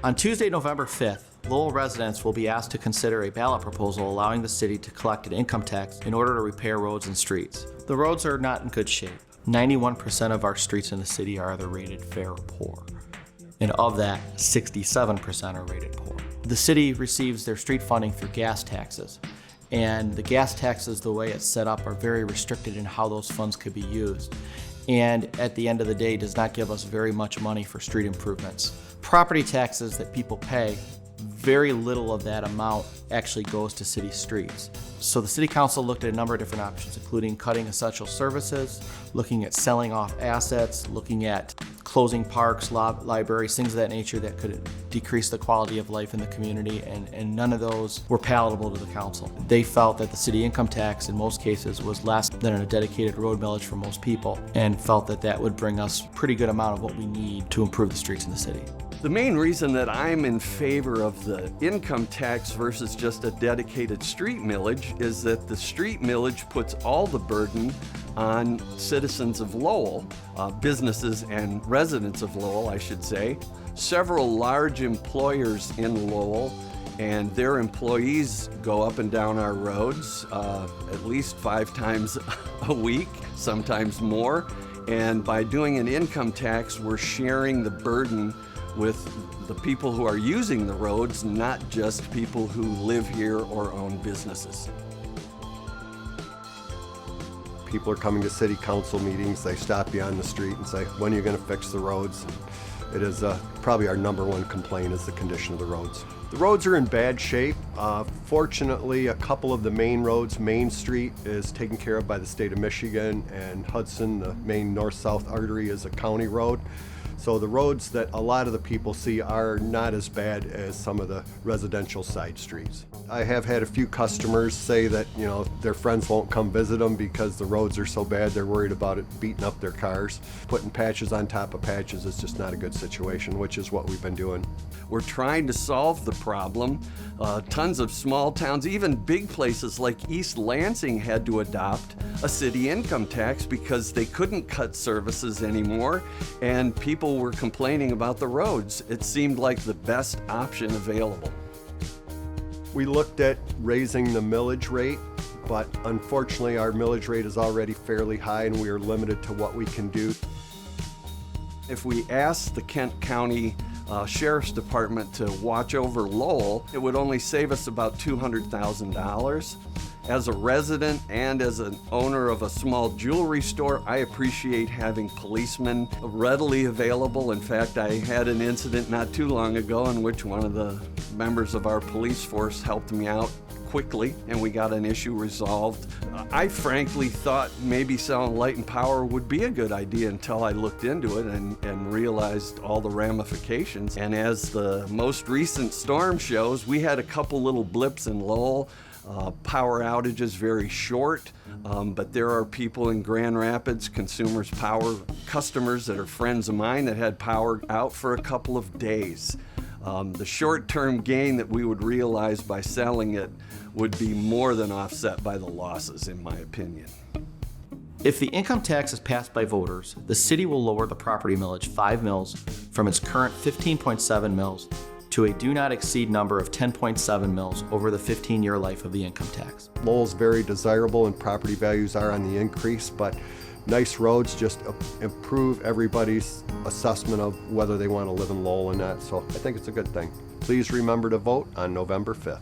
On Tuesday, November 5th, Lowell residents will be asked to consider a ballot proposal allowing the city to collect an income tax in order to repair roads and streets. The roads are not in good shape. 91% of our streets in the city are either rated fair or poor. And of that, 67% are rated poor. The city receives their street funding through gas taxes. And the gas taxes, the way it's set up, are very restricted in how those funds could be used. And at the end of the day, does not give us very much money for street improvements. Property taxes that people pay, very little of that amount actually goes to city streets. So the city council looked at a number of different options, including cutting essential services, looking at selling off assets, looking at closing parks, libraries, things of that nature that could decrease the quality of life in the community, and none of those were palatable to the council. They felt that the city income tax in most cases was less than a dedicated road millage for most people, and felt that that would bring us a pretty good amount of what we need to improve the streets in the city. The main reason that I'm in favor of the income tax versus just a dedicated street millage is that the street millage puts all the burden on citizens of Lowell, businesses and residents of Lowell, I should say. Several large employers in Lowell and their employees go up and down our roads at least 5 times a week, sometimes more. And by doing an income tax, we're sharing the burden with the people who are using the roads, not just people who live here or own businesses. People are coming to city council meetings, they stop you on the street and say, when are you going to fix the roads? It is probably our #1 complaint is the condition of the roads. The roads are in bad shape. Fortunately, a couple of the main roads, Main Street is taken care of by the state of Michigan, and Hudson, the main north-south artery, is a county road. So the roads that a lot of the people see are not as bad as some of the residential side streets. I have had a few customers say that, their friends won't come visit them because the roads are so bad, they're worried about it beating up their cars. Putting patches on top of patches is just not a good situation, which is what we've been doing. We're trying to solve the problem. Tons of small towns, even big places like East Lansing, had to adopt a city income tax because they couldn't cut services anymore, and people were complaining about the roads. It seemed like the best option available. We looked at raising the millage rate, but unfortunately our millage rate is already fairly high and we are limited to what we can do. If we asked the Kent County Sheriff's Department to watch over Lowell, it would only save us about $200,000. As a resident and as an owner of a small jewelry store, I appreciate having policemen readily available. In fact, I had an incident not too long ago in which one of the members of our police force helped me out quickly, and we got an issue resolved. I frankly thought maybe selling light and power would be a good idea until I looked into it and realized all the ramifications. And as the most recent storm shows, we had a couple little blips in Lowell. Power outages very short, but there are people in Grand Rapids, Consumers Power customers that are friends of mine that had power out for a couple of days. The short-term gain that we would realize by selling it would be more than offset by the losses, in my opinion. If the income tax is passed by voters, the city will lower the property millage 5 mils from its current 15.7 mils to a do not exceed number of 10.7 mils over the 15-year life of the income tax. Lowell's very desirable and property values are on the increase, but nice roads just improve everybody's assessment of whether they want to live in Lowell or not, so I think it's a good thing. Please remember to vote on November 5th.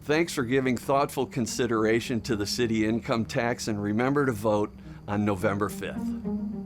Thanks for giving thoughtful consideration to the city income tax, and remember to vote on November 5th.